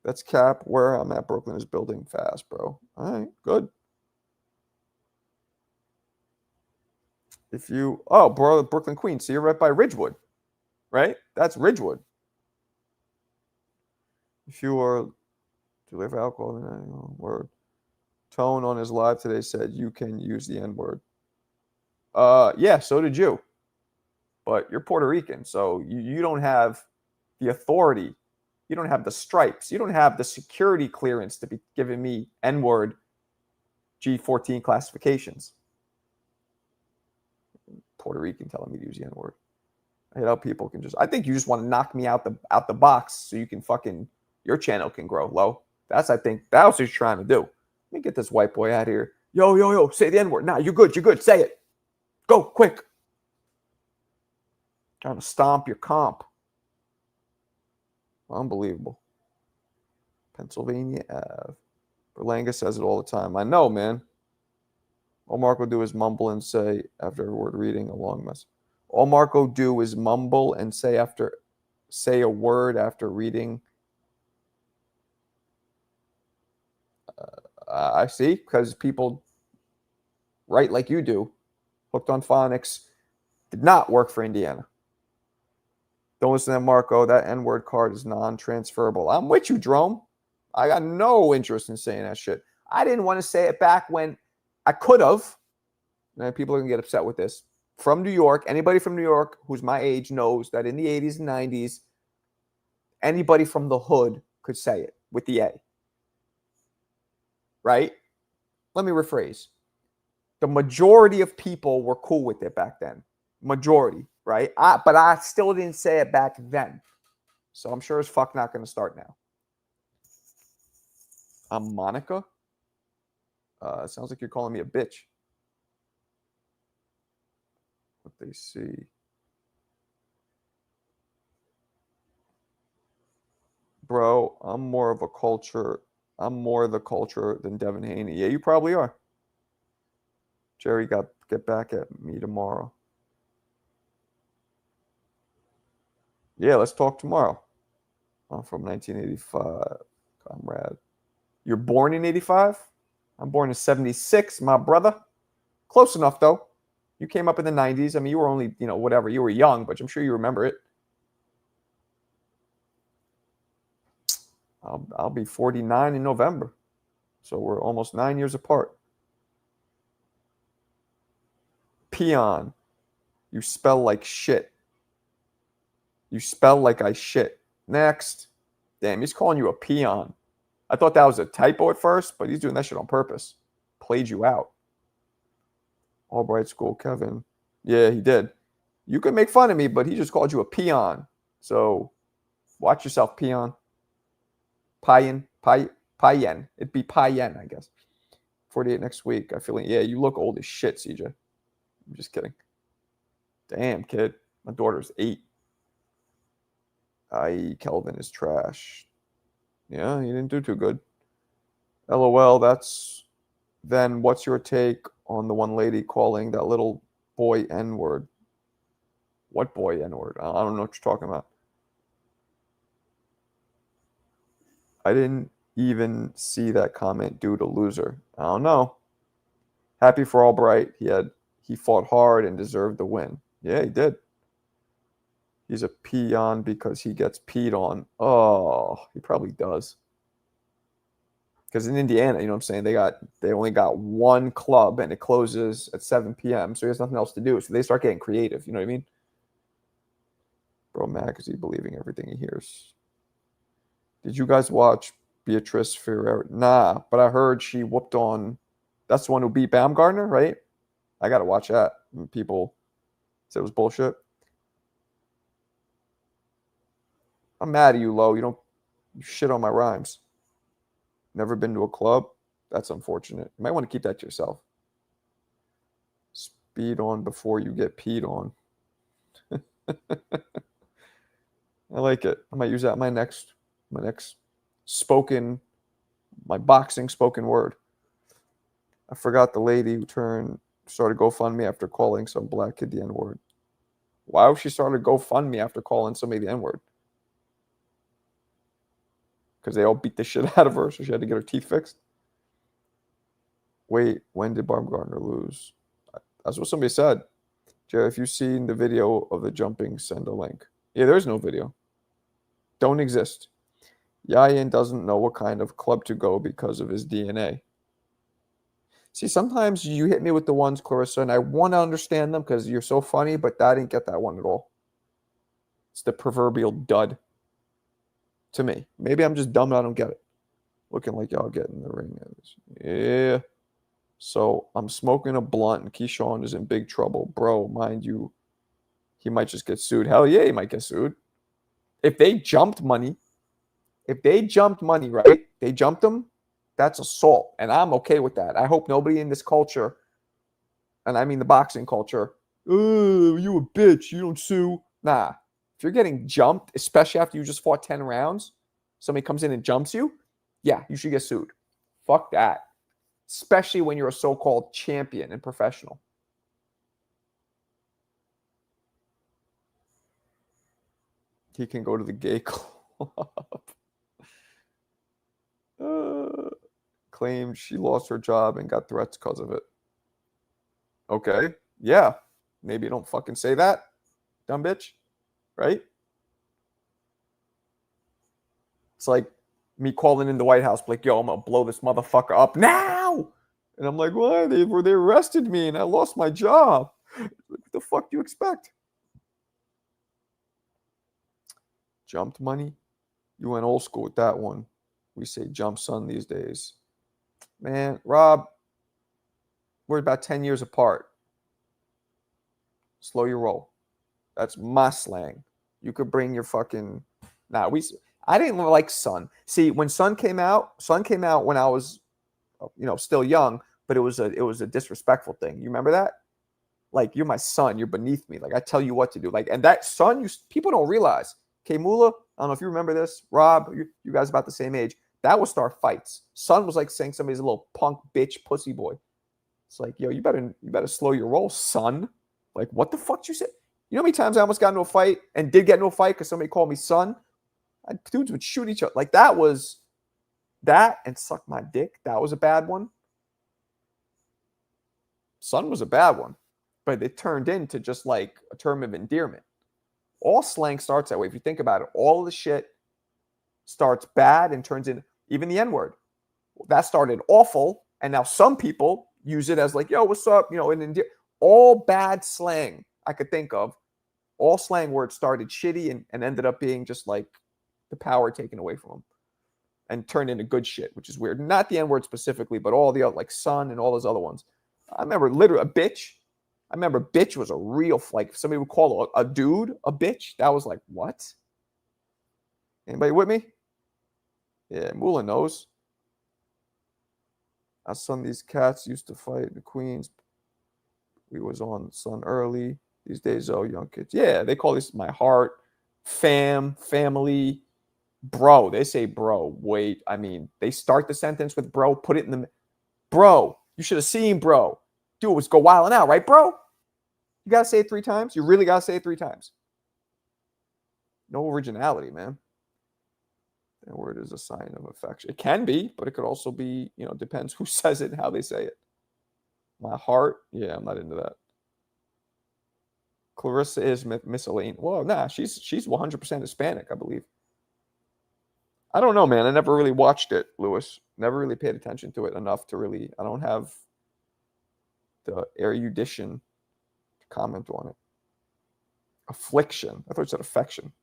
That's cap. Where I'm at, Brooklyn is building fast, bro. All right, good. If you, oh, bro, Brooklyn, Queens. So you're right by Ridgewood, right? That's Ridgewood. If you are to live alcohol, word. Tone on his live today said you can use the N word. Yeah, so did you. But you're Puerto Rican, so you don't have the authority. You don't have the stripes. You don't have the security clearance to be giving me N-word G14 classifications. Puerto Rican telling me to use the N-word. I hate how people can just, I think you just want to knock me out the box so you can fucking, your channel can grow low. I think that's what you're trying to do. Let me get this white boy out of here. Yo, say the N-word. Nah, you're good. Say it. Go, quick. Trying to stomp your comp. Unbelievable. Pennsylvania Ave. Berlanga says it all the time. I know, man. All Marco do is mumble and say after a word reading a long message. All Marco do is mumble and say a word after reading. I see, because people write like you do. Hooked on Phonics did not work for Indiana. Don't listen to Marco. That N-word card is non-transferable. I'm with you, Drome. I got no interest in saying that shit. I didn't want to say it back when I could have. And people are going to get upset with this. From New York, anybody from New York who's my age knows that in the 80s and 90s, anybody from the hood could say it with the A. Right? Let me rephrase. The majority of people were cool with it back then. Majority, right? But I still didn't say it back then. So I'm sure as fuck not going to start now. I'm Monica. Sounds like you're calling me a bitch. What they see. Bro, I'm more of the culture than Devin Haney. Yeah, you probably are. Jerry get back at me tomorrow. Yeah, let's talk tomorrow. I'm from 1985, comrade. You're born in 85? I'm born in 76, my brother. Close enough, though. You came up in the 90s. I mean, you were only, whatever. You were young, but I'm sure you remember it. I'll be 49 in November. So we're almost 9 years apart. Peon. You spell like shit. You spell like I shit. Next. Damn, he's calling you a peon. I thought that was a typo at first, but he's doing that shit on purpose. Played you out. Albright School, Kevin. Yeah, he did. You could make fun of me, but he just called you a peon. So watch yourself, peon. Payen. It'd be Payen, I guess. 48 next week. I feel like, yeah, you look old as shit, CJ. I'm just kidding. Damn, kid. My daughter's 8. I.e. Kelvin is trash. Yeah, he didn't do too good. LOL, then what's your take on the one lady calling that little boy N-word? What boy N-word? I don't know what you're talking about. I didn't even see that comment due to loser. I don't know. Happy for Albright. He fought hard and deserved the win. Yeah, he did. He's a peon because he gets peed on. Oh, he probably does. Because in Indiana, you know what I'm saying, they only got one club and it closes at 7 p.m. So he has nothing else to do. So they start getting creative. You know what I mean? Bro, mad because he believing everything he hears. Did you guys watch Beatrice Ferrer? Nah, but I heard she whooped on. That's the one who beat Baumgartner, right? I got to watch that. People said it was bullshit. I'm mad at you, Lo. You shit on my rhymes. Never been to a club? That's unfortunate. You might want to keep that to yourself. Speed on before you get peed on. I like it. I might use that in my next boxing spoken word. I forgot the lady who started GoFundMe after calling some black kid the N-word. Why would she start a GoFundMe after calling somebody the N-word? Because they all beat the shit out of her, so she had to get her teeth fixed. Wait, when did Baumgartner lose? That's what somebody said. Jay, if you've seen the video of the jumping, send a link. Yeah, there's no video. Don't exist. Yayin doesn't know what kind of club to go because of his DNA. See, sometimes you hit me with the ones, Clarissa, and I want to understand them because you're so funny, but I didn't get that one at all. It's the proverbial dud to me. Maybe I'm just dumb and I don't get it. Looking like y'all get in the ring. Yeah. So I'm smoking a blunt and Keyshawn is in big trouble. Bro, mind you, he might just get sued. Hell yeah, he might get sued. If they jumped money, right? They jumped him, that's assault. And I'm okay with that. I hope nobody in this culture, and I mean the boxing culture, oh, you a bitch, you don't sue. Nah. If you're getting jumped, especially after you just fought 10 rounds, somebody comes in and jumps you, yeah, you should get sued. Fuck that. Especially when you're a so-called champion and professional. He can go to the gay club. Claimed she lost her job and got threats because of it. Okay. Yeah. Maybe don't fucking say that, dumb bitch. Right? It's like me calling in the White House, like, yo, I'm going to blow this motherfucker up now. And I'm like, why? They arrested me and I lost my job. What the fuck do you expect? Jumped money? You went old school with that one. We say jump son these days. Man, Rob, we're about 10 years apart. Slow your roll. That's my slang. You could bring your fucking... I didn't like Son. See, when Son came out when I was, still young, but it was a disrespectful thing. You remember that? Like, you're my son. You're beneath me. Like, I tell you what to do. Like, and that Son, people don't realize. K-Mula, I don't know if you remember this. Rob, you guys about the same age. That would start fights. Son was like saying somebody's a little punk bitch pussy boy. It's like, yo, you better slow your roll, son. Like, what the fuck did you say? You know how many times I almost got into a fight and did get into a fight because somebody called me son? Dudes would shoot each other. Like, that and suck my dick. That was a bad one. Son was a bad one. But it turned into just like a term of endearment. All slang starts that way. If you think about it, all of the shit starts bad and turns into even the N-word. That started awful, and now some people use it as like, yo, what's up? All bad slang I could think of. All slang words started shitty and ended up being just like the power taken away from them and turned into good shit, which is weird. Not the N-word specifically, but all the other, like son and all those other ones. I remember literally a bitch. I remember bitch was a real, like, somebody would call a dude a bitch. That was like, what? Anybody with me? Yeah, Mula knows. I son, these cats used to fight the queens. We was on Son early. These days, oh, young kids. Yeah, they call this my heart, family, bro. They say bro. Wait, I mean, they start the sentence with bro, put it in the... Bro, you should have seen bro. Dude was go wilding out, right, bro? You got to say it 3 times? You really got to say it 3 times. No originality, man. That word is a sign of affection. It can be, but it could also be, depends who says it and how they say it. My heart? Yeah, I'm not into that. Clarissa is Miss Elaine. Well, nah, she's 100% Hispanic, I believe. I don't know, man. I never really watched it, Lewis. Never really paid attention to it enough to really. I don't have the erudition to comment on it. Affliction. I thought you said affection.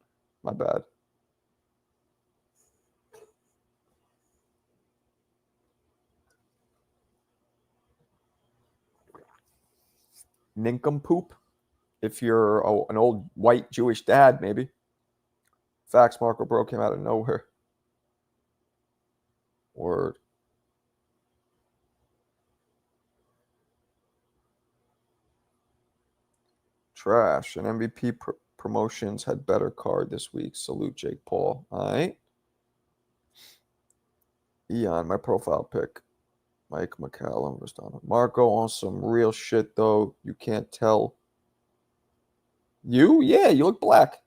My bad. Nincompoop. If you're an old white Jewish dad, maybe. Facts, Marco Bro came out of nowhere. Word. Trash. And MVP promotions had better card this week. Salute, Jake Paul. All right. Eon, my profile pic. Mike McCallum was down. Marco on some real shit, though. You can't tell. You? Yeah, you look black.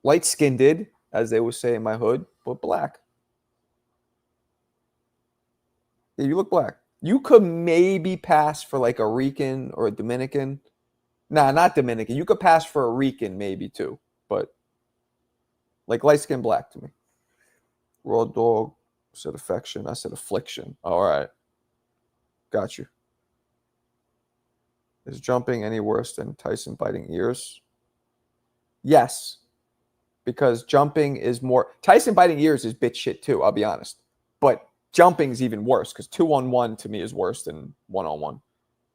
Light-skinned, as they would say in my hood, but black. Yeah, you look black. You could maybe pass for like a Rican or a Dominican. Nah, not Dominican. You could pass for a Rican maybe too, but like light-skinned black to me. Raw dog said affection. I said affliction. All right. Got you. Is jumping any worse than Tyson biting ears? Yes. Because jumping is more. Tyson biting ears is bitch shit too, I'll be honest. But jumping is even worse because 2-on-1 to me is worse than 1-on-1.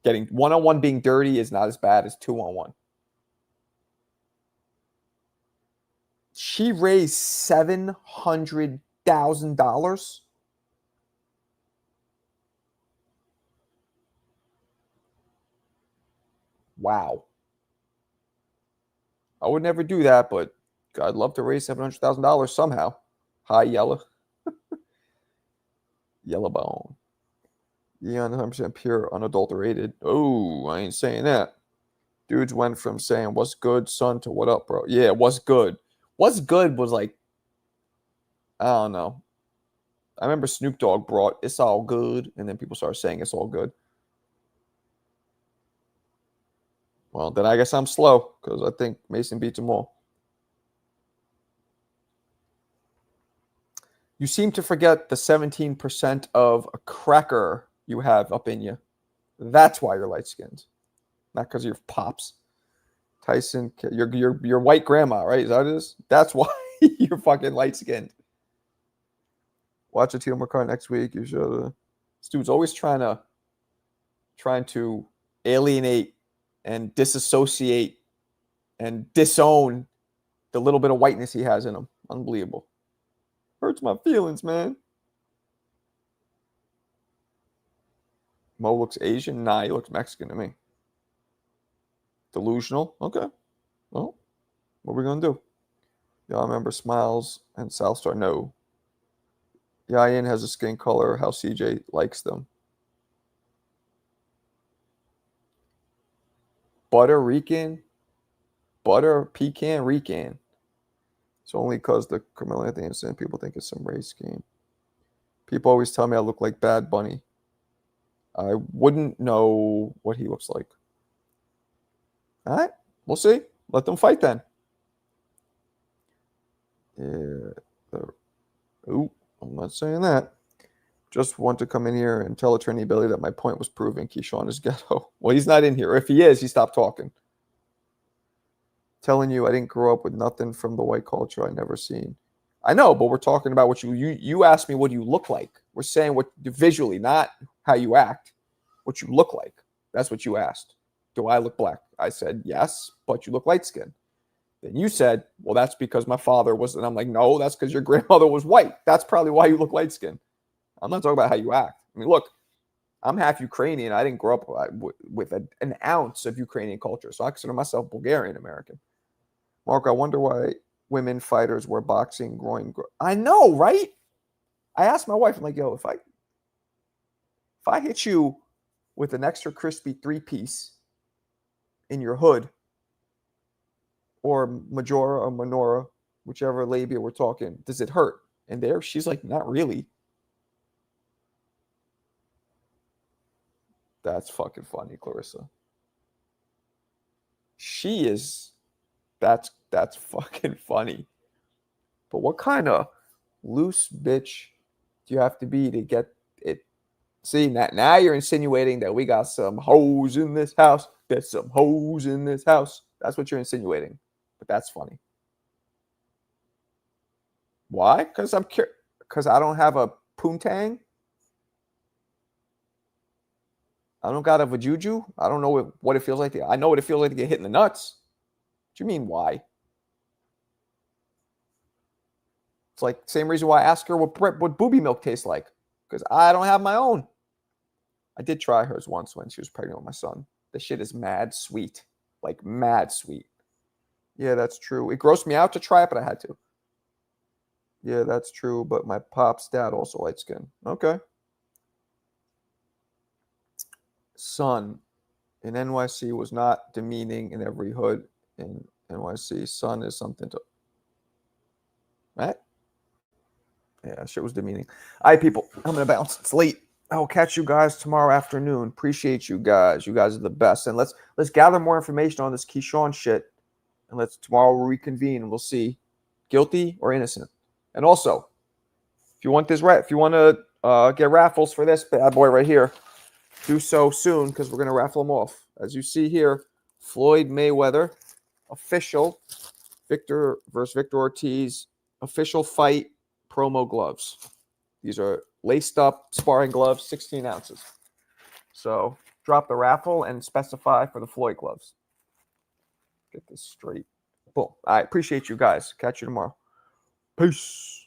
Getting 1-on-1 being dirty is not as bad as 2-on-1. She raised $700,000. Wow. I would never do that, but I'd love to raise $700,000 somehow. Hi, Yella. Yellow bone. Yeah, 100% pure, unadulterated. Oh, I ain't saying that. Dudes went from saying, what's good, son, to what up, bro? Yeah, what's good? What's good was like, I don't know. I remember Snoop Dogg brought it's all good, and then people started saying it's all good. Well, then I guess I'm slow because I think Mason beats them all. You seem to forget the 17% of a cracker you have up in you. That's why you're light skinned, not because of your pops. Tyson, your white grandma, right? Is that what it is? That's why you're fucking light skinned. Watch a Teal McCart next week. You should. This dude's always trying to alienate and disassociate and disown the little bit of whiteness he has in him. Unbelievable. Hurts my feelings, man. Mo looks Asian. Nah, he looks Mexican to me. Delusional. Okay. Well, what are we gonna do? Y'all remember Smiles and Southstar? No. Yayin has a skin color how CJ likes them. Butter Rican, butter pecan Rican. It's only because the Carmelo Anthony incident, people think it's some race game. People always tell me I look like Bad Bunny. I wouldn't know what he looks like. All right, we'll see. Let them fight then. Yeah. Ooh, I'm not saying that. Just want to come in here and tell Attorney Billy that my point was proven. Keyshawn is ghetto. Well, he's not in here. If he is, he stopped talking. Telling you I didn't grow up with nothing from the white culture I never seen. I know, but we're talking about what you asked me what do you look like. We're saying what visually, not how you act, what you look like. That's what you asked. Do I look black? I said, yes, but you look light skinned. Then you said, well, that's because my father was, and I'm like, no, that's because your grandmother was white. That's probably why you look light skinned. I'm not talking about how you act. I mean, look, I'm half Ukrainian. I didn't grow up with an ounce of Ukrainian culture. So I consider myself Bulgarian American. Mark, I wonder why women fighters wear boxing groin. I know, right? I asked my wife, I'm like, yo, if I hit you with an extra crispy 3-piece in your hood, or majora or minora, whichever labia we're talking, does it hurt? And there, she's like, not really. That's fucking funny, Clarissa. She is. That's fucking funny. But what kind of loose bitch do you have to be to get it? See, now you're insinuating that we got some hoes in this house. There's some hoes in this house. That's what you're insinuating. But that's funny. Why? Because I'm curious. Because I don't have a poontang. I don't got a vajuju. I don't know what it feels like. I know what it feels like to get hit in the nuts. What do you mean, why? It's like same reason why I ask her what booby milk tastes like. Because I don't have my own. I did try hers once when she was pregnant with my son. The shit is mad sweet. Like mad sweet. Yeah, that's true. It grossed me out to try it, but I had to. Yeah, that's true. But my pop's dad also light skin. Okay. Son in NYC was not demeaning in every hood in NYC. Son is something to. Right? Yeah, shit was demeaning. All right, people. I'm going to bounce. It's late. I will catch you guys tomorrow afternoon. Appreciate you guys. You guys are the best. And let's gather more information on this Keyshawn shit. And let's tomorrow we'll reconvene and we'll see guilty or innocent. And also, if you want to get raffles for this bad boy right here, do so soon because we're going to raffle them off. As you see here, Floyd Mayweather, official Victor versus Victor Ortiz, official fight promo gloves. These are laced up sparring gloves, 16 ounces. So drop the raffle and specify for the Floyd gloves. Get this straight. Boom. I appreciate you guys. Catch you tomorrow. Peace.